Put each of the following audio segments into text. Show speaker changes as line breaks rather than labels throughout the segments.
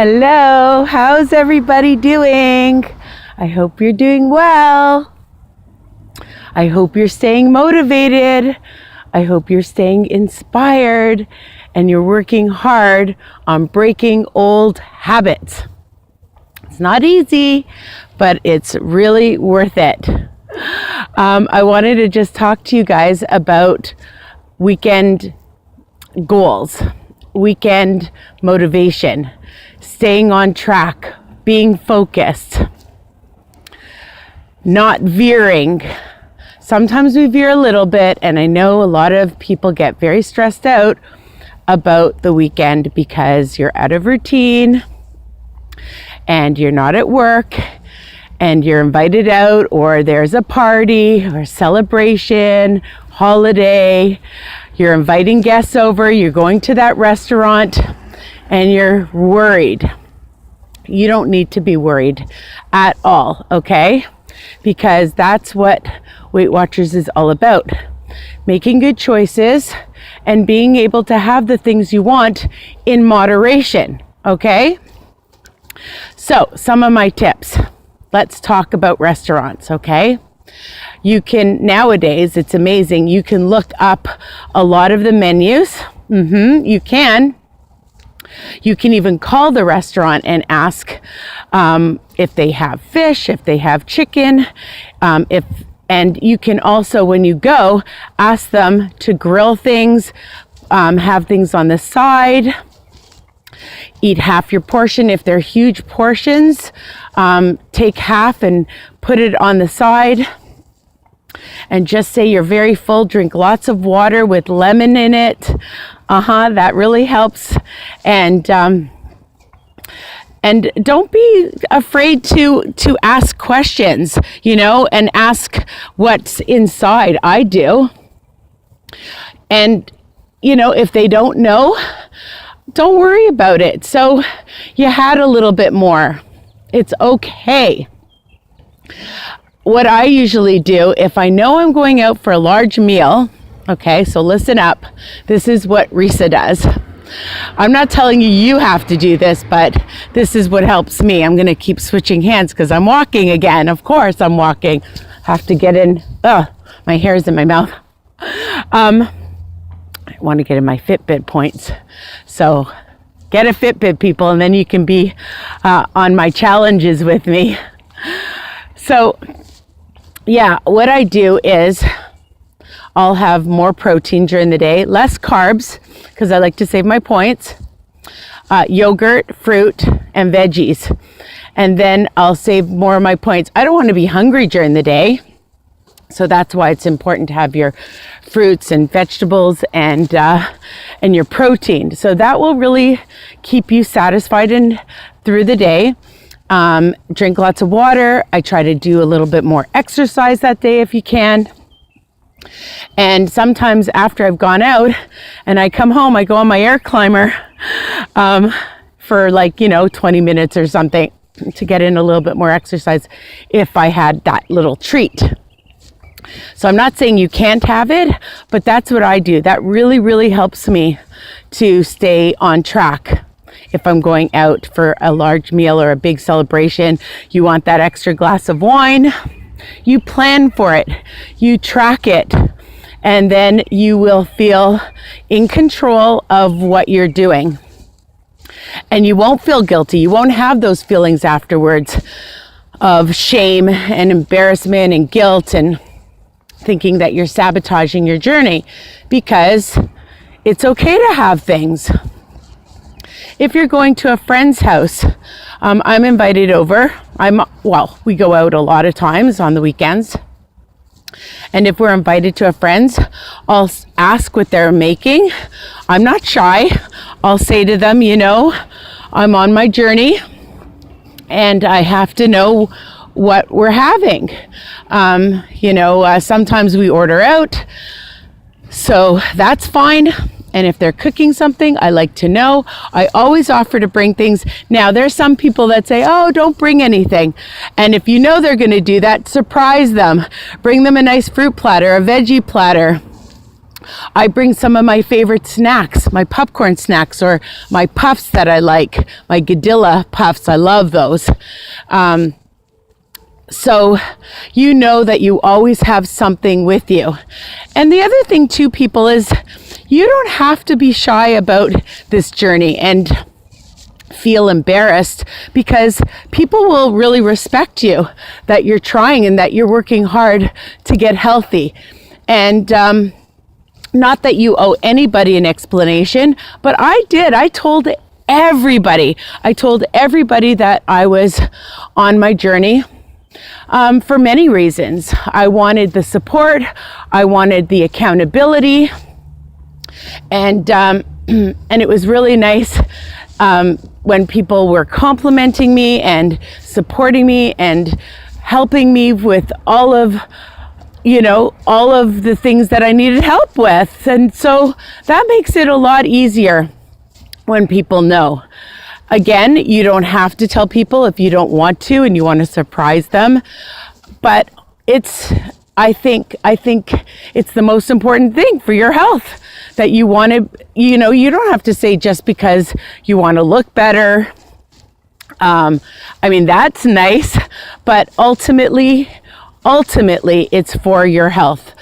Hello, how's everybody doing? I hope you're doing well. I hope you're staying motivated. I hope you're staying inspired and you're working hard on breaking old habits. It's not easy, but it's really worth it. I wanted to just talk to you guys about weekend goals, weekend motivation, staying on track, being focused, not veering. Sometimes we veer a little bit, and I know a lot of people get very stressed out about the weekend because you're out of routine and you're not at work and you're invited out, or there's a party or celebration, holiday, you're inviting guests over, you're going to that restaurant and you're worried. You don't need to be worried at all, okay? Because that's what Weight Watchers is all about. Making good choices and being able to have the things you want in moderation, okay? So, some of my tips. Let's talk about restaurants, okay? You can, nowadays, it's amazing, you can look up a lot of the menus. You can. You can even call the restaurant and ask if they have fish, if they have chicken, and you can also, when you go, ask them to grill things, have things on the side, eat half your portion. If they're huge portions, take half and put it on the side. And just say you're very full, drink lots of water with lemon in it. That really helps. And don't be afraid to ask questions, and ask what's inside. I do. And, if they don't know, don't worry about it. So you had a little bit more. It's okay. What I usually do, if I know I'm going out for a large meal, okay, so listen up. This is what Risa does. I'm not telling you have to do this, but this is what helps me. I'm going to keep switching hands because I'm walking again. Of course I'm walking. Have to get in. My hair's in my mouth. I want to get in my Fitbit points. So get a Fitbit, people, and then you can be on my challenges with me. So yeah, what I do is I'll have more protein during the day, less carbs, because I like to save my points, yogurt, fruit, and veggies. And then I'll save more of my points. I don't want to be hungry during the day. So that's why it's important to have your fruits and vegetables and your protein. So that will really keep you satisfied through the day. Drink lots of water. I try to do a little bit more exercise that day if you can. And sometimes after I've gone out and I come home, I go on my air climber for 20 minutes or something to get in a little bit more exercise if I had that little treat. So I'm not saying you can't have it, but that's what I do. That really, really helps me to stay on track. If I'm going out for a large meal or a big celebration, you want that extra glass of wine, you plan for it, you track it, and then you will feel in control of what you're doing. And you won't feel guilty. You won't have those feelings afterwards of shame and embarrassment and guilt and thinking that you're sabotaging your journey, because it's okay to have things. If you're going to a friend's house, I'm invited over. We go out a lot of times on the weekends. And if we're invited to a friend's, I'll ask what they're making. I'm not shy. I'll say to them, I'm on my journey and I have to know what we're having. Sometimes we order out, so that's fine. And if they're cooking something, I like to know. I always offer to bring things. Now, there's some people that say, oh, don't bring anything. And if you know they're going to do that, surprise them. Bring them a nice fruit platter, a veggie platter, I bring some of my favorite snacks, my popcorn snacks, or my puffs that I like, my Gadilla puffs. I love those. So you know that you always have something with you. And the other thing too, people, is you don't have to be shy about this journey and feel embarrassed, because people will really respect you that you're trying and that you're working hard to get healthy. And not that you owe anybody an explanation, but I did. I told everybody that I was on my journey. For many reasons. I wanted the support, I wanted the accountability, and it was really nice when people were complimenting me and supporting me and helping me with all of the things that I needed help with. And so that makes it a lot easier when people know. Again, you don't have to tell people if you don't want to and you want to surprise them, but I think it's the most important thing for your health, that you want to, you don't have to say just because you want to look better. That's nice, but ultimately it's for your health.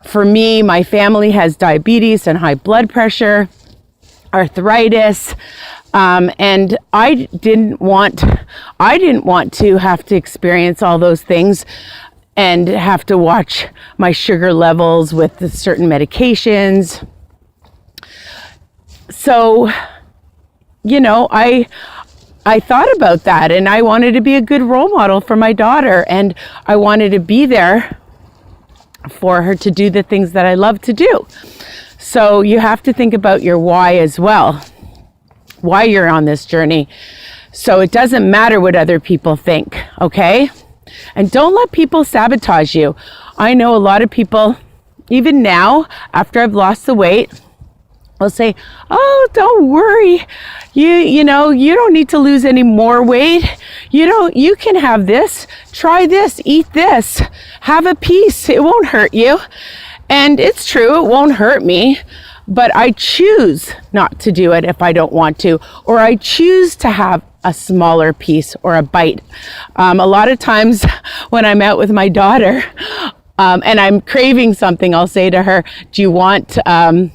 For me, my family has diabetes and high blood pressure, arthritis, and I didn't want to have to experience all those things and have to watch my sugar levels with the certain medications. So, I thought about that, and I wanted to be a good role model for my daughter, and I wanted to be there for her to do the things that I love to do. So you have to think about your why as well, why you're on this journey. So it doesn't matter what other people think, okay? And don't let people sabotage you. I know a lot of people, even now, after I've lost the weight, will say, oh, don't worry. You don't need to lose any more weight. You can have this, try this, eat this, have a piece. It won't hurt you. And it's true, it won't hurt me, but I choose not to do it if I don't want to, or I choose to have a smaller piece or a bite. A lot of times when I'm out with my daughter, and I'm craving something, I'll say to her, do you want a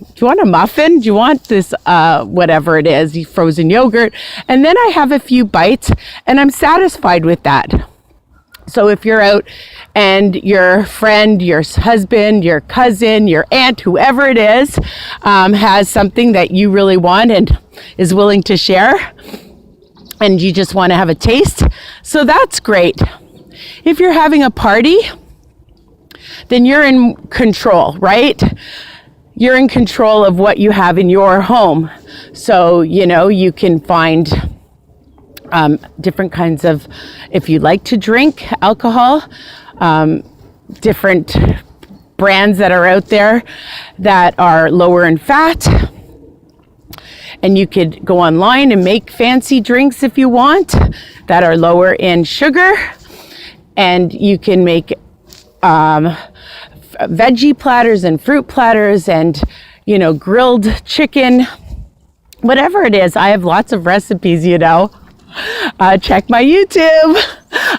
muffin? Do you want this, whatever it is, frozen yogurt? And then I have a few bites and I'm satisfied with that. So if you're out and your friend, your husband, your cousin, your aunt, whoever it is, has something that you really want and is willing to share, and you just want to have a taste, so that's great. If you're having a party, then you're in control, right? You're in control of what you have in your home. So, you can find different kinds of, if you like to drink alcohol, different brands that are out there that are lower in fat. And you could go online and make fancy drinks if you want that are lower in sugar. And you can make veggie platters and fruit platters and, grilled chicken, whatever it is. I have lots of recipes, check my YouTube.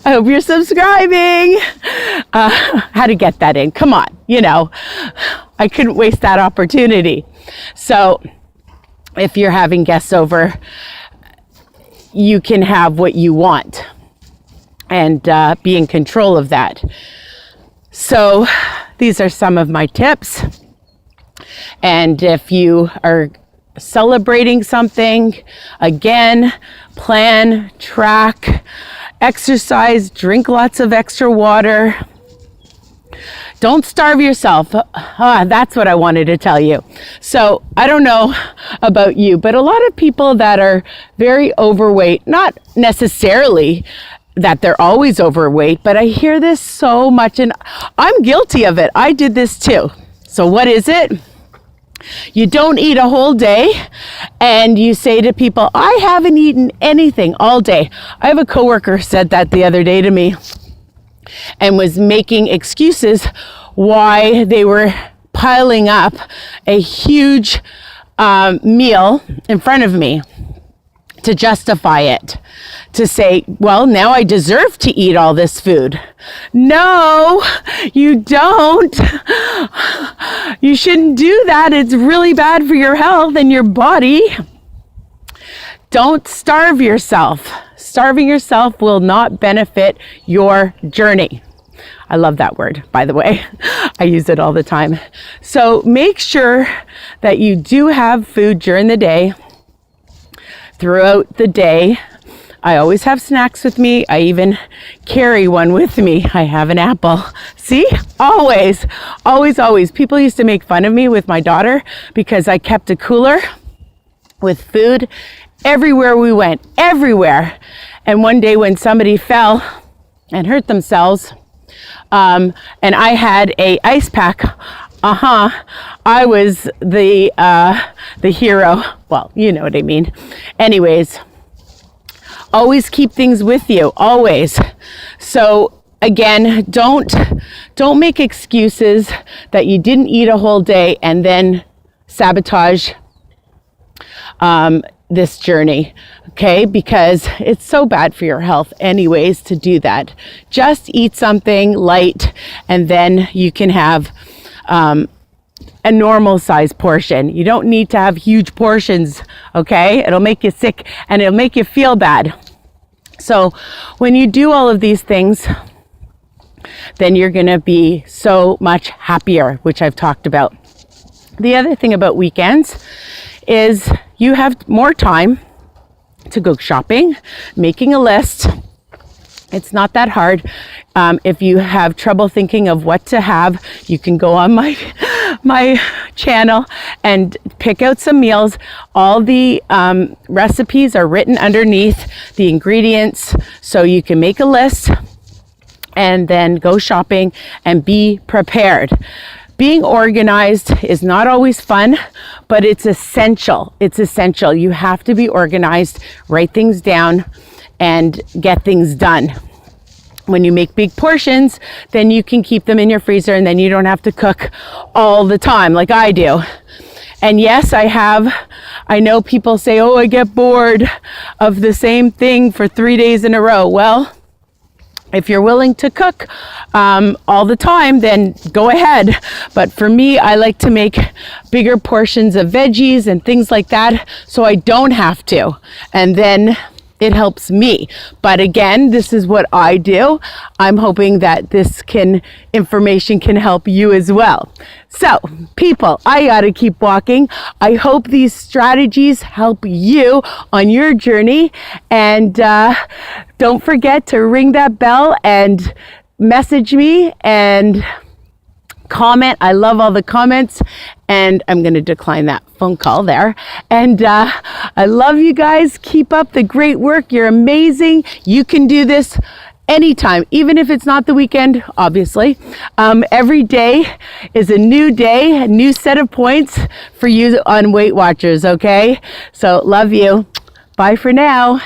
I hope you're subscribing. How to get that in? Come on, I couldn't waste that opportunity. So if you're having guests over, you can have what you want and be in control of that. So these are some of my tips. And if you are celebrating something, again, plan, track, exercise, drink lots of extra water. Don't starve yourself. That's what I wanted to tell you. So I don't know about you, but a lot of people that are very overweight, not necessarily that they're always overweight, but I hear this so much, and I'm guilty of it. I did this too. So what is it? You don't eat a whole day, and you say to people, I haven't eaten anything all day. I have a coworker said that the other day to me and was making excuses why they were piling up a huge meal in front of me to justify it, to say, well, now I deserve to eat all this food. No, you don't. You shouldn't do that. It's really bad for your health and your body. Don't starve yourself. Starving yourself will not benefit your journey. I love that word, by the way. I use it all the time. So make sure that you do have food during the day, throughout the day. I always have snacks with me. I even carry one with me. I have an apple. See? Always, always, always. People used to make fun of me with my daughter because I kept a cooler with food everywhere we went, everywhere. And one day when somebody fell and hurt themselves, and I had a ice pack, I was the hero. Well, you know what I mean. Anyways, always keep things with you, always. So again, don't make excuses that you didn't eat a whole day and then sabotage this journey, okay? Because it's so bad for your health anyways to do that. Just eat something light and then you can have a normal size portion. You don't need to have huge portions, okay? It'll make you sick and it'll make you feel bad. So when you do all of these things, then you're gonna be so much happier, which I've talked about. The other thing about weekends is you have more time to go shopping, making a list. It's not that hard. If you have trouble thinking of what to have, you can go on my channel and pick out some meals. All the recipes are written underneath the ingredients, so you can make a list and then go shopping and be prepared. Being organized is not always fun, but it's essential. It's essential. You have to be organized, write things down, and get things done. When you make big portions, then you can keep them in your freezer and then you don't have to cook all the time like I do. And yes, I know people say, oh, I get bored of the same thing for 3 days in a row. Well, if you're willing to cook all the time, then go ahead. But for me, I like to make bigger portions of veggies and things like that so I don't have to. And then it helps me. But again, this is what I do. I'm hoping that this information can help you as well. So people, I gotta keep walking. I hope these strategies help you on your journey. And don't forget to ring that bell and message me and comment. I love all the comments, and I'm going to decline that phone call there. And I love you guys. Keep up the great work. You're amazing. You can do this anytime, even if it's not the weekend, obviously. Every day is a new day, a new set of points for you on Weight Watchers, okay? So love you. Bye for now.